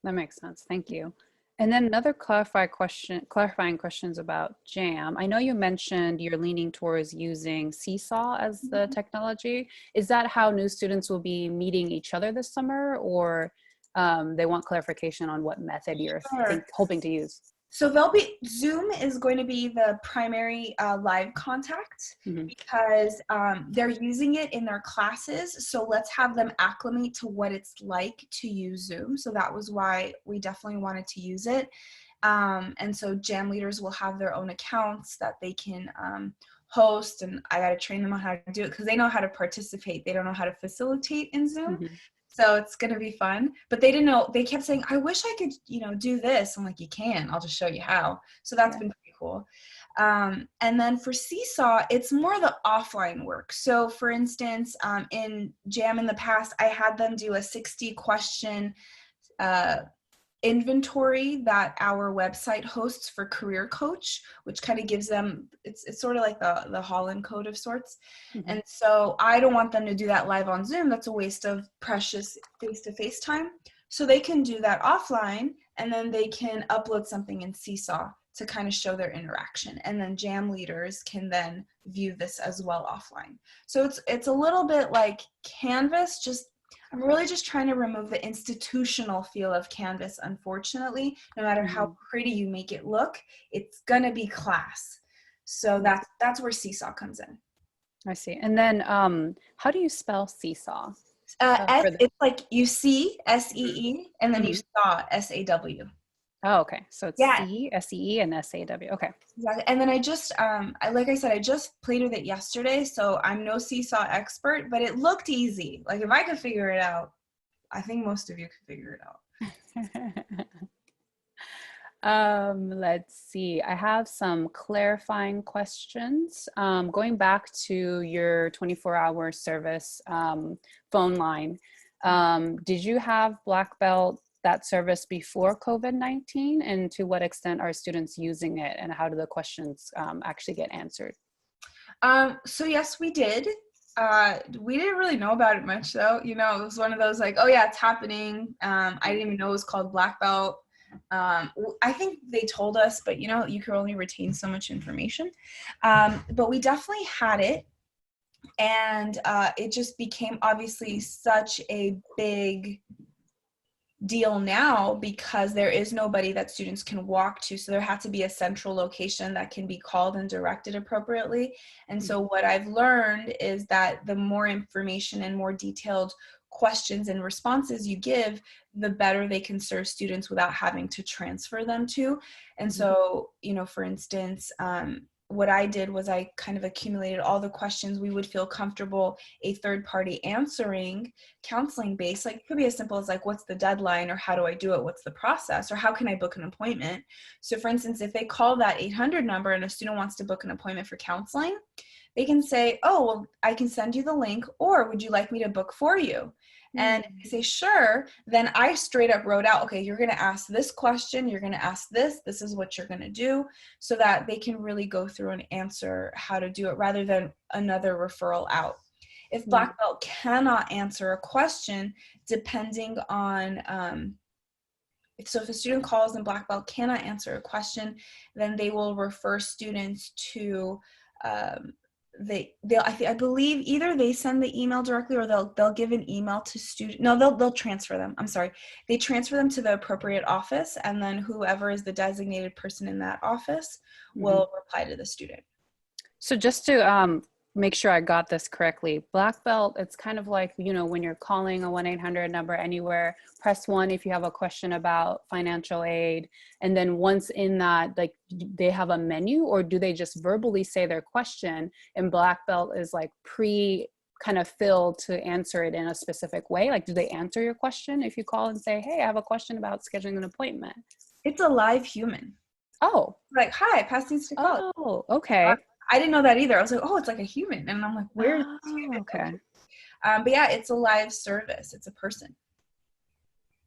A: That makes sense. Thank you. And then another clarifying questions about JAM. I know you mentioned you're leaning towards using Seesaw as the technology. Is that how new students will be meeting each other this summer, or they want clarification on what method you're hoping to use?
B: So Zoom is going to be the primary live contact because they're using it in their classes. So let's have them acclimate to what it's like to use Zoom. So that was why we definitely wanted to use it. And so JAM leaders will have their own accounts that they can host, and I got to train them on how to do it because they know how to participate. They don't know how to facilitate in Zoom. So it's going to be fun, but they didn't know, they kept saying, I wish I could, do this. I'm like, you can, I'll just show you how. So that's been pretty cool. And then for Seesaw, it's more the offline work. So for instance, in JAM in the past, I had them do a 60 question inventory that our website hosts for Career Coach, which kind of gives them, it's sort of like the Holland Code of sorts. And so I don't want them to do that live on Zoom. That's a waste of precious face-to-face time. So they can do that offline, and then they can upload something in Seesaw to kind of show their interaction. And then JAM leaders can then view this as well offline. So it's a little bit like Canvas, I'm really just trying to remove the institutional feel of Canvas, unfortunately. No matter how pretty you make it look, it's going to be class. So that's where Seesaw comes in.
A: I see. And then how do you spell Seesaw?
B: It's like you see, S-E-E, and then you saw, S-A-W.
A: Oh, okay. So it's C, S-E-E, and S-A-W. Okay.
B: Exactly. And then I just, like I said, I just played with it yesterday, so I'm no Seesaw expert, but it looked easy. Like if I could figure it out, I think most of you could figure it out.
A: Let's see. I have some clarifying questions. Going back to your 24-hour service phone line, did you have Black Belt that service before COVID-19, and to what extent are students using it, and how do the questions actually get answered?
B: So yes, we did. We didn't really know about it much though. It was one of those like, oh yeah, it's happening. I didn't even know it was called Black Belt. I think they told us, but you can only retain so much information. But we definitely had it. And it just became obviously such a big deal now because there is nobody that students can walk to. So there had to be a central location that can be called and directed appropriately. And so what I've learned is that the more information and more detailed questions and responses you give, the better they can serve students without having to transfer them to. And so, for instance, what I did was I kind of accumulated all the questions we would feel comfortable a third party answering, counseling based. Like it could be as simple as like, what's the deadline, or how do I do it? What's the process, or how can I book an appointment? So for instance, if they call that 800 number and a student wants to book an appointment for counseling, they can say, oh, well, I can send you the link, or would you like me to book for you? And if they say, sure, then I straight up wrote out, okay, you're going to ask this question, you're going to ask this is what you're going to do, so that they can really go through and answer how to do it rather than another referral out. If Black Belt cannot answer a question, depending on, if a student calls and Black Belt cannot answer a question, then they will refer students to, I believe either they send the email directly, or they'll give an email to student. No, they'll transfer them. I'm sorry. They transfer them to the appropriate office, and then whoever is the designated person in that office will reply to the student.
A: So just to make sure I got this correctly. Black belt, it's kind of like, you know, when you're calling a 1-800 number anywhere, press 1 if you have a question about financial aid. And then once in that, like, they have a menu, or do they just verbally say their question and black belt is like kind of filled to answer it in a specific way? Like, do they answer your question if you call and say, hey, I have a question about scheduling an appointment?
B: It's a live human.
A: Oh.
B: Like, hi, Pasadena State College.
A: Oh, okay.
B: I didn't know that either. I was like, oh, it's like a human. And I'm like, where is this
A: Oh,
B: human?
A: okay.
B: But yeah, it's a live service. It's a person.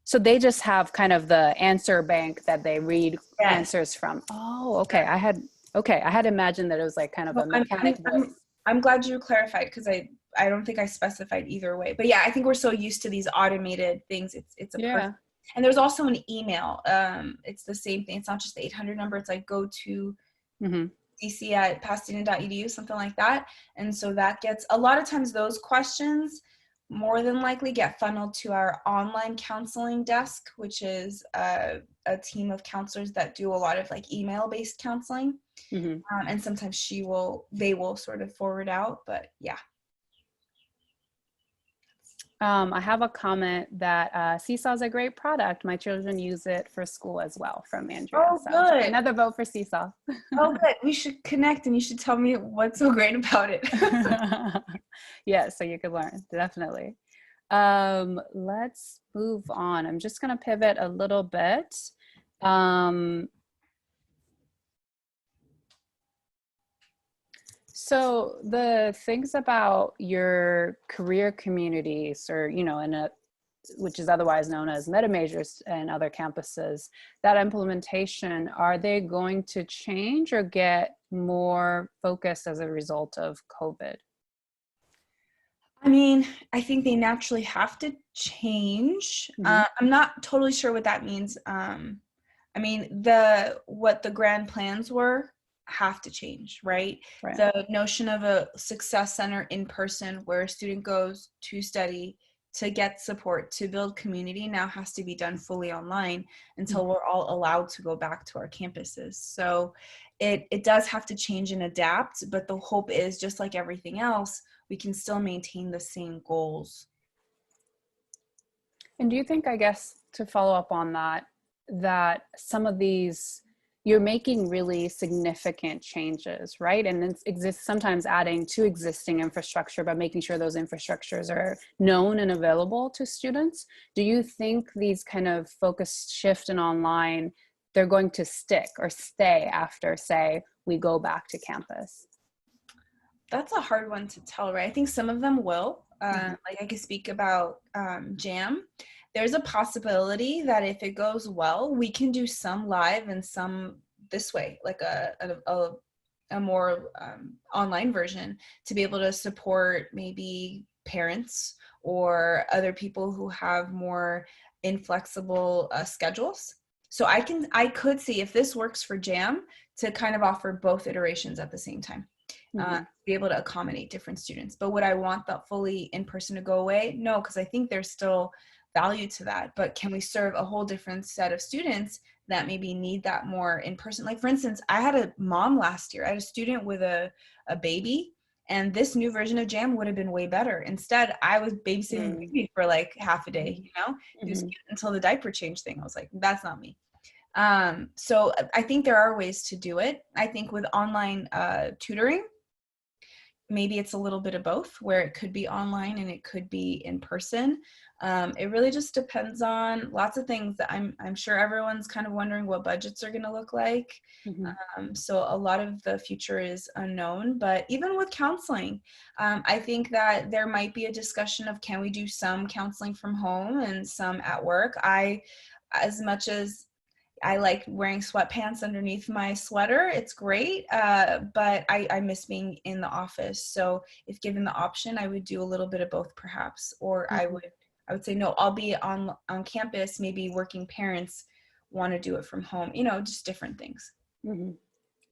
A: So they just have kind of the answer bank that they read
B: Yes.
A: answers from. Oh, okay. I had imagined that it was like kind of a mechanic voice.
B: I'm glad you clarified, because I don't think I specified either way. But yeah, I think we're so used to these automated things. It's a person. And there's also an email. It's the same thing. It's not just the 800 number. It's like go to DC at pasadena.edu, something like that. And so that gets, a lot of times those questions more than likely get funneled to our online counseling desk, which is a team of counselors that do a lot of like email-based counseling. And sometimes they will sort of forward out, but yeah.
A: I have a comment that Seesaw is a great product. My children use it for school as well, from Andrea.
B: Oh,
A: so
B: good.
A: Another vote for Seesaw.
B: Oh, good. We should connect and you should tell me what's so great about it.
A: Yeah, so you could learn, definitely. Let's move on. I'm just going to pivot a little bit. So the things about your career communities, or, you know, which is otherwise known as meta majors and other campuses, that implementation, are they going to change or get more focused as a result of COVID?
B: I mean, I think they naturally have to change. I'm not totally sure what that means. I mean, what the grand plans were have to change, right? The notion of a success center in person where a student goes to study, to get support, to build community, now has to be done fully online until we're all allowed to go back to our campuses. So it does have to change and adapt, but the hope is, just like everything else, we can still maintain the same goals.
A: And do you think, I guess, to follow up on that, that some of these, you're making really significant changes, right? And it exists, sometimes adding to existing infrastructure, but making sure those infrastructures are known and available to students. Do you think these kind of focused shift in online, they're going to stick or stay after, say, we go back to campus?
B: That's a hard one to tell, right? I think some of them will. Like I could speak about JAM. There's a possibility that if it goes well, we can do some live and some this way, like a more online version, to be able to support maybe parents or other people who have more inflexible schedules. So I could see, if this works for JAM, to kind of offer both iterations at the same time. Be able to accommodate different students. But would I want that fully in person to go away? No, because I think there's still value to that. But can we serve a whole different set of students that maybe need that more in person? Like, for instance, I had a mom last year. I had a student with a baby, and this new version of JAM would have been way better. Instead, I was babysitting the baby for like half a day, you know? It was cute until the diaper change thing. I was like, that's not me. So I think there are ways to do it. I think with online tutoring, maybe it's a little bit of both, where it could be online and it could be in person. It really just depends on lots of things that I'm sure everyone's kind of wondering what budgets are going to look like. So a lot of the future is unknown, but even with counseling, I think that there might be a discussion of, can we do some counseling from home and some at work? As much as I like wearing sweatpants underneath my sweater, it's great, but I miss being in the office. So if given the option, I would do a little bit of both, perhaps, or I would say, no, I'll be on campus. Maybe working parents want to do it from home, you know, just different things.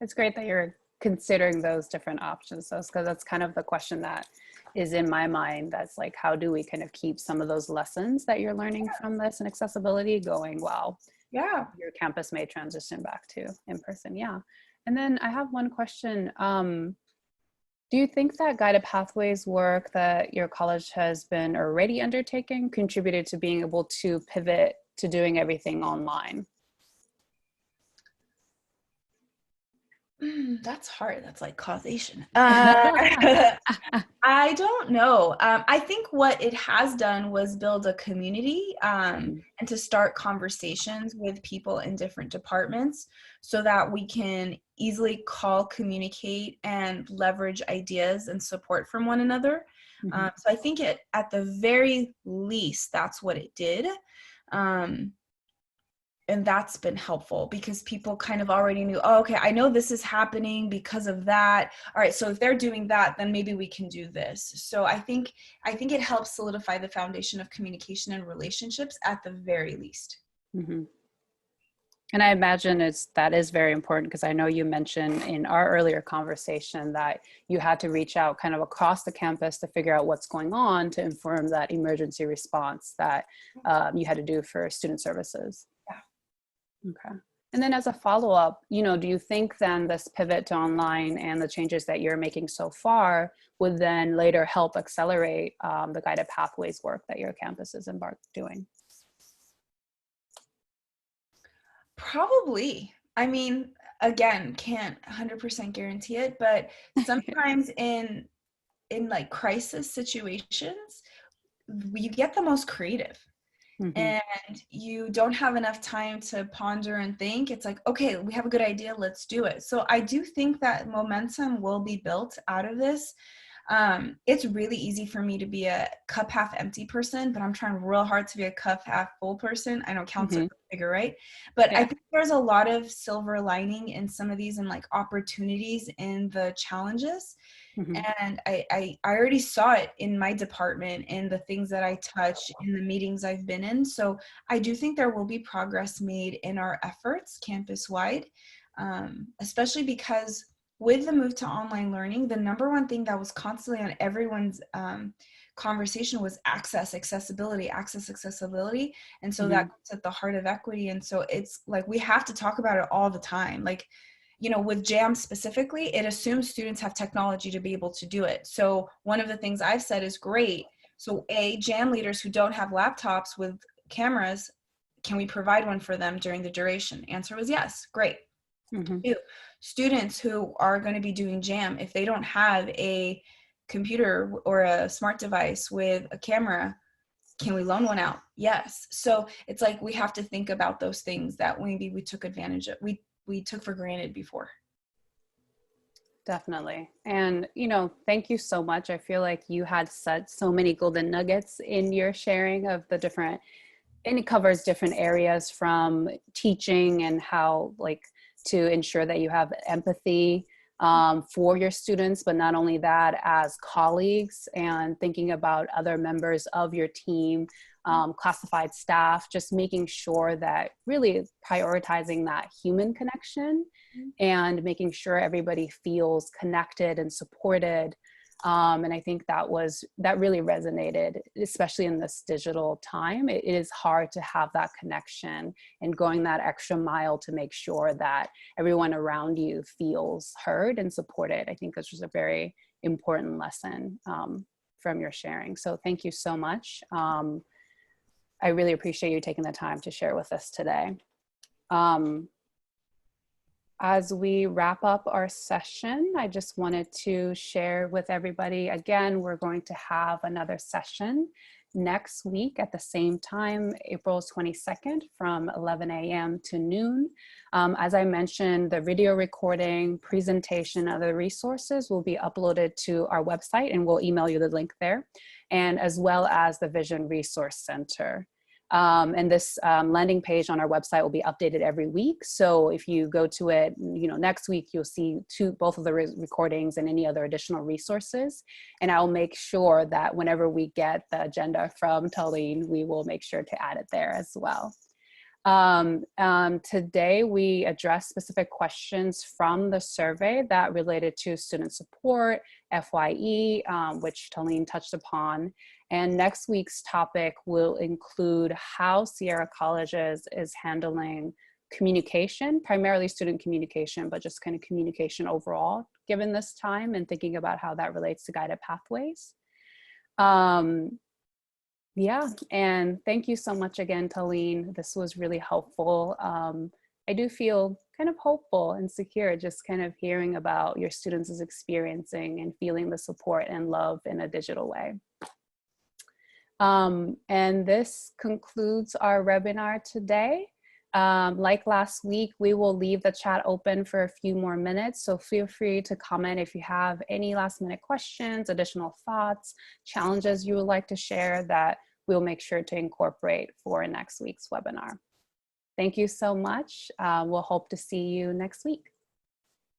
A: It's great that you're considering those different options, because that's kind of the question that is in my mind. That's like, how do we kind of keep some of those lessons that you're learning from this and accessibility going well?
B: Yeah,
A: your campus may transition back to in person. Yeah. And then I have one question. Do you think that guided pathways work that your college has been already undertaking contributed to being able to pivot to doing everything online?
B: That's hard. That's like causation. I don't know. I think what it has done was build a community
A: Mhm.
B: and to start conversations with people in different departments so that we can easily call, communicate, and leverage ideas and support from one another.
A: Mhm.
B: So I think at the very least, that's what it did. Um, and that's been helpful because people kind of already knew, oh, okay, I know this is happening because of that. All right, so if they're doing that, then maybe we can do this. So I think it helps solidify the foundation of communication and relationships at the very least.
A: Mhm. And I imagine that is very important because I know you mentioned in our earlier conversation that you had to reach out kind of across the campus to figure out what's going on to inform that emergency response that you had to do for student services.
B: Yeah.
A: Okay. And then as a follow-up, do you think then this pivot to online and the changes that you're making so far would then later help accelerate the guided pathways work that your campus is embarked doing?
B: Probably. I mean, again, can't 100% guarantee it, but sometimes in like crisis situations, you get the most creative.
A: Hmm.
B: And you don't have enough time to ponder and think. It's like, okay, we have a good idea, let's do it. So I do think that momentum will be built out of this. It's really easy for me to be a cup half empty person, but I'm trying real hard to be a cup half full person. I know counselor
A: Hmm.
B: figure, right? But I
A: Yeah.
B: think there's a lot of silver lining in some of these and like opportunities in the challenges.
A: Hmm.
B: And I already saw it in my department, in the things that I touch, in the meetings I've been in. So I do think there will be progress made in our efforts campus wide, especially because with the move to online learning, the number one thing that was constantly on everyone's conversation was accessibility. And so that
A: Hmm.
B: goes at the heart of equity. And so it's like we have to talk about it all the time. Like, with JAM specifically, it assumes students have technology to be able to do it. So one of the things I've said is great. So JAM leaders who don't have laptops with cameras, can we provide one for them during the duration? Answer was yes. Great.
A: Hmm.
B: Two, students who are going to be doing JAM, if they don't have a computer or a smart device with a camera, can we loan one out? Yes. So it's like we have to think about those things that maybe we took advantage of. We took for granted before.
A: Definitely. And, thank you so much. I feel like you had said so many golden nuggets in your sharing of the different, and it covers different areas from teaching and how, like, to ensure that you have empathy for your students, but not only that, as colleagues and thinking about other members of your team, classified staff, just making sure that really prioritizing that human connection and making sure everybody feels connected and supported. And I think that really resonated, especially in this digital time. It is hard to have that connection and going that extra mile to make sure that everyone around you feels heard and supported. I think this was a very important lesson from your sharing. So thank you so much. I really appreciate you taking the time to share with us today. As we wrap up our session, I just wanted to share with everybody, again, we're going to have another session next week at the same time, April 22nd from 11 a.m. to noon. As I mentioned, the video recording, presentation, other resources will be uploaded to our website, and we'll email you the link there, and as well as the Vision Resource Center. And this landing page on our website will be updated every week. So if you go to it, next week, you'll see both of the recordings and any other additional resources. And I'll make sure that whenever we get the agenda from Taleen, we will make sure to add it there as well. Today, we addressed specific questions from the survey that related to student support, FYE, which Taleen touched upon. And next week's topic will include how Sierra Colleges is handling communication, primarily student communication, but just kind of communication overall given this time and thinking about how that relates to guided pathways. Yeah, and thank you so much again, Taleen. This was really helpful. I do feel kind of hopeful and secure just kind of hearing about your students' experiencing and feeling the support and love in a digital way. And this concludes our webinar today. Like last week, we will leave the chat open for a few more minutes, so feel free to comment if you have any last minute questions, additional thoughts, challenges you would like to share that we'll make sure to incorporate for next week's webinar. Thank you so much. We'll hope to see you next week.